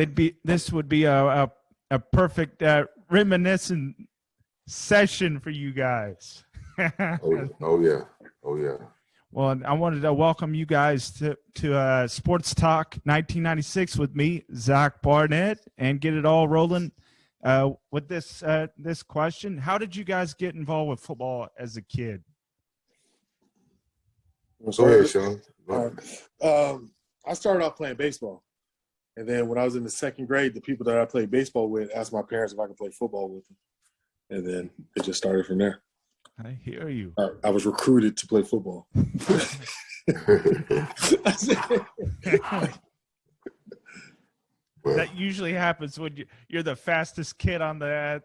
this would be a perfect reminiscent session for you guys. Oh yeah. Well, I wanted to welcome you guys to Sports Talk 1996 with me, Zach Barnett, and get it all rolling with this question. How did you guys get involved with football as a kid? Go ahead, Sean. I started off playing baseball. And then when I was in the second grade, the people that I played baseball with asked my parents if I could play football with them. And then it just started from there. I hear you. I was recruited to play football. That usually happens when you're the fastest kid on the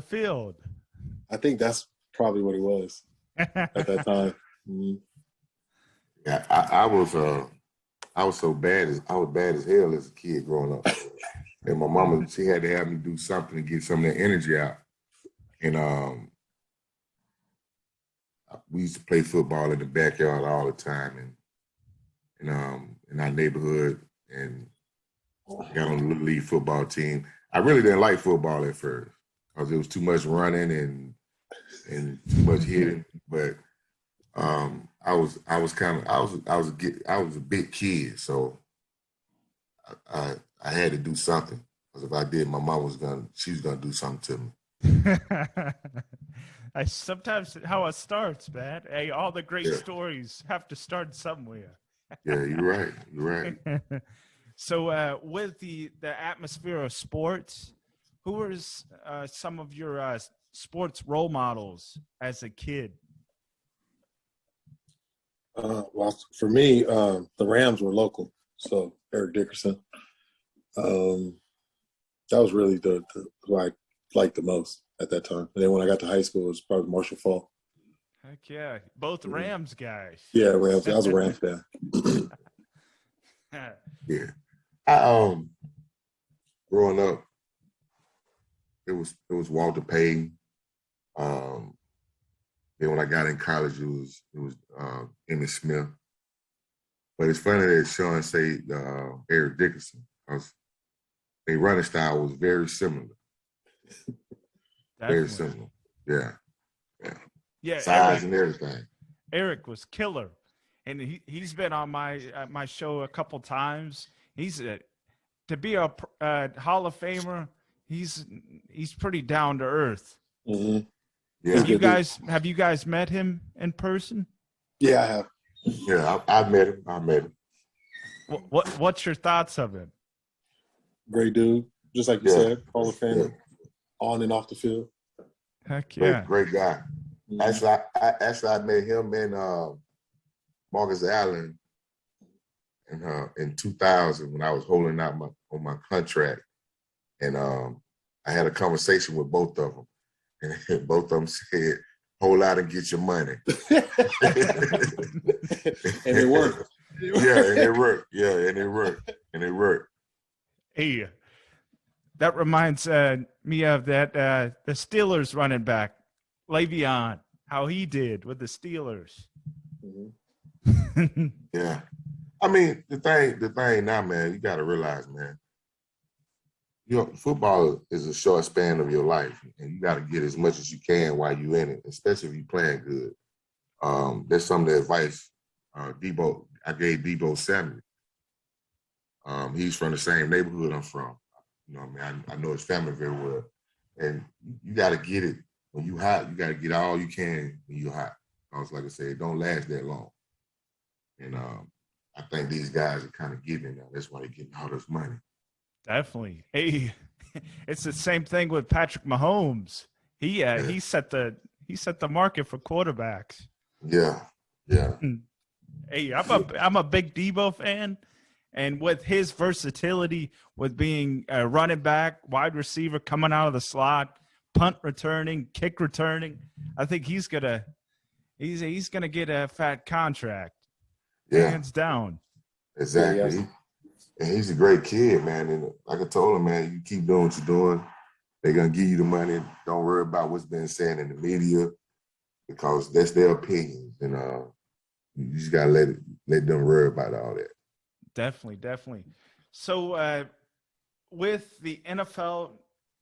field. I think that's probably what it was at that time. Mm-hmm. Yeah, I was bad as hell as a kid growing up. And my mama, she had to have me do something to get some of that energy out. And we used to play football in the backyard all the time, and in our neighborhood, and got on the little league football team. I really didn't like football at first because it was too much running and too much hitting. But I was a big kid, so I had to do something, because if I did, my mom was gonna do something to me. Sometimes how it starts, man. Hey, all the great stories have to start somewhere. Yeah, you're right. So with the atmosphere of sports, who were some of your sports role models as a kid? Well, for me, the Rams were local, so Eric Dickerson. That was really the who I liked the most at that time. And then when I got to high school, it was probably Marshall Faulk. Heck yeah, both Rams guys. Yeah, Rams. I was a Rams fan. Yeah, I growing up, it was Walter Payton. Then when I got in college, it was Emmitt Smith. But it's funny that Sean said Eric Dickerson, because their running style was very similar. Definitely. Very similar. Yeah. Eric, Size and everything. Eric was killer, and he's been on my show a couple times. He's to be a Hall of Famer. He's pretty down to earth. Mm-hmm. Yeah. Have you guys met him in person? Yeah, I have. Yeah, I met him. What's your thoughts of him? Great dude, just like you said, Hall of Famer, on and off the field. Heck yeah, great guy. Mm-hmm. Actually, I met him and Marcus Allen in 2000 when I was holding out on my contract, and I had a conversation with both of them. And both of them said, "Hold out and get your money." And it worked. And it worked. Hey, that reminds me of that the Steelers running back, Le'Veon, how he did with the Steelers. Mm-hmm. Yeah. I mean, the thing now, man, you got to realize, man, football is a short span of your life, and you got to get as much as you can while you're in it, especially if you're playing good. That's some of the advice I gave Debo Samuel. He's from the same neighborhood I'm from. You know what I mean? I know his family very well. And you got to get it when you hot. You got to get all you can when you hot. Because, like I said, it don't last that long. And I think these guys are kind of getting now. That's why they're getting all this money. Definitely. Hey, it's the same thing with Patrick Mahomes. He set the market for quarterbacks. Yeah. Hey, I'm a big Debo fan, and with his versatility, with being a running back, wide receiver, coming out of the slot, punt returning, kick returning, I think he's gonna get a fat contract. Yeah, hands down. Exactly. And he's a great kid, man. And like I told him, man, you keep doing what you're doing. They're going to give you the money. Don't worry about what's been said in the media, because that's their opinions. And you just got to let them worry about all that. Definitely. So with the NFL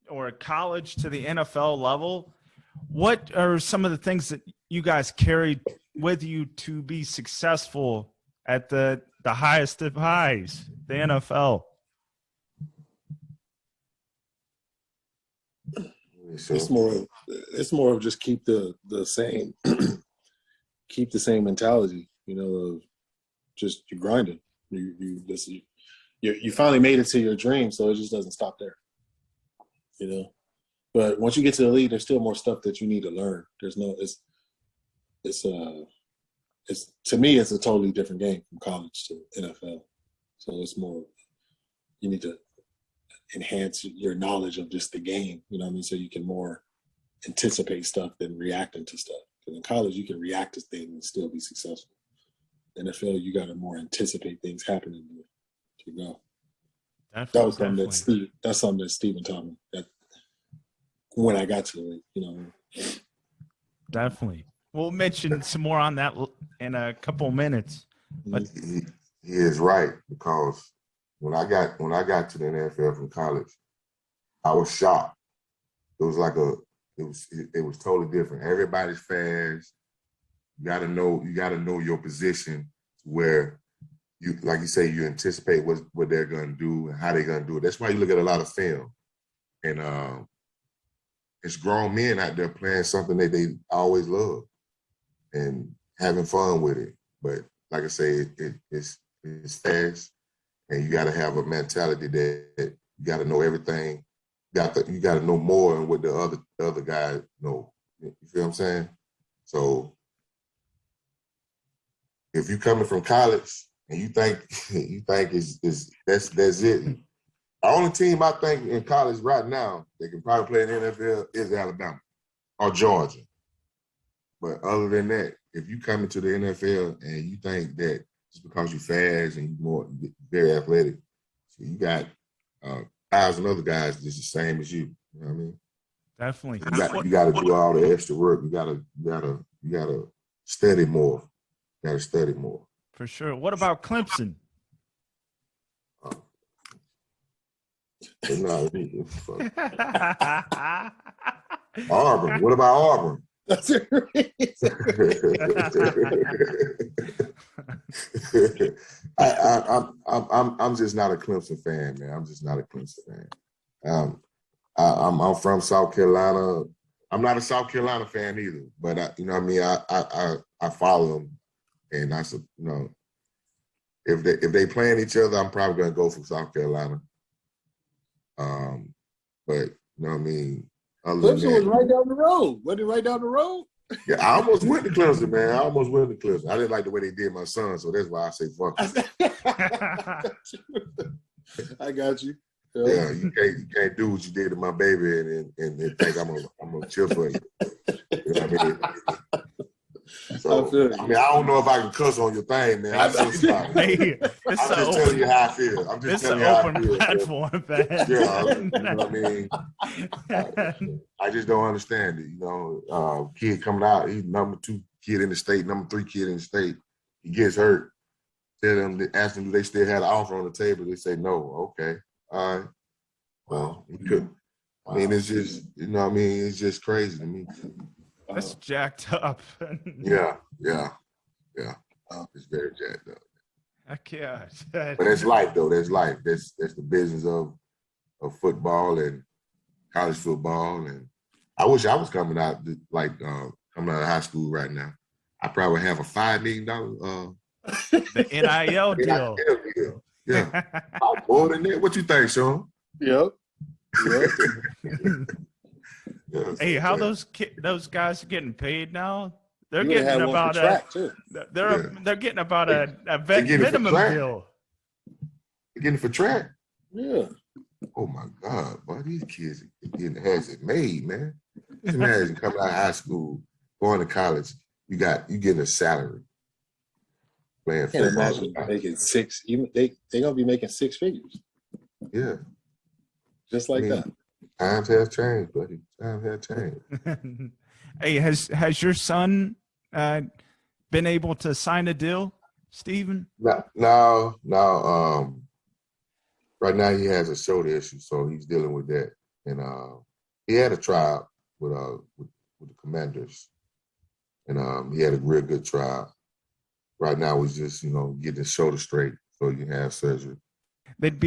or college to the NFL level, what are some of the things that you guys carried with you to be successful at the highest of highs, the NFL? It's more of just keep the same keep the same mentality, of just you grinding. You finally made it to your dream, so it just doesn't stop there. But once you get to the league, there's still more stuff that you need to learn. It's to me, it's a totally different game from college to NFL. So it's more, you need to enhance your knowledge of just the game, so you can more anticipate stuff than reacting to stuff. Because in college, you can react to things and still be successful. NFL, you got to more anticipate things happening to go. That's something that Steven taught me that when I got to it, Definitely. We'll mention some more on that in a couple minutes. But he is right, because when I got to the NFL from college, I was shocked. It was totally different. Everybody's fast. You gotta know your position, where you, like you say, you anticipate what they're gonna do and how they're gonna do it. That's why you look at a lot of film. And it's grown men out there playing something that they always love and having fun with it. But like I say, it's fast, and you got to have a mentality that you got to know everything. You got to know more than what the other guys know. You feel what I'm saying? So if you coming from college and you think that's it. The only team I think in college right now that can probably play in the NFL is Alabama or Georgia. But other than that, if you come into the NFL and you think that just because you're fast and you're very athletic, so you got 1,000 other guys just the same as you. You know what I mean? Definitely. You got to do all the extra work. You got to study more. You got to study more. For sure. What about Clemson? No, Auburn. What about Auburn? That's it. I'm just not a Clemson fan, man. I'm just not a Clemson fan. I'm from South Carolina. I'm not a South Carolina fan either, but I follow them, and if they playing each other, I'm probably gonna go for South Carolina. But Clemson was right down the road. Wasn't it right down the road? Yeah, I almost went to Clemson, man. I didn't like the way they did my son, so that's why I say fuck it. I got you. Yeah, you can't do what you did to my baby and think I'm gonna chill for you. You know what I mean? So, I don't know if I can cuss on your thing, man. I'm so sorry. Hey, I'm just telling you how I feel. I'm just telling you how I feel. It's an open platform, man. Yeah, you know what I mean? I just don't understand it. Kid coming out, he's number 2 kid in the state, number 3 kid in the state. He gets hurt. Ask them, do they still have an offer on the table? They say no. Okay, all right. Well, he could. I mean, it's just, it's just crazy to me. That's jacked up. Yeah. It's very jacked up. I can't. But that's life, though. That's life. That's the business of football and college football. And I wish I was coming out coming out of high school right now. I probably have a $5 million the NIL deal. Yeah, more than that. What you think, Sean? Yep. Hey, how those guys are getting paid now? They're You getting had one about for track, too. they're getting about a vet minimum deal. They're getting for track. Yeah. Oh my God, boy, these kids has it made, man. Just imagine coming out of high school, going to college, you getting a salary. Playing I can't football. imagine making 6. They gonna be making 6 figures. Yeah. Just like that. Times have changed, buddy. Times have changed. Hey, has your son been able to sign a deal, Steven? No. Right now he has a shoulder issue, so he's dealing with that. And he had a tryout with the Commanders, and he had a real good tryout. Right now he's just getting his shoulder straight so he can have surgery. They'd be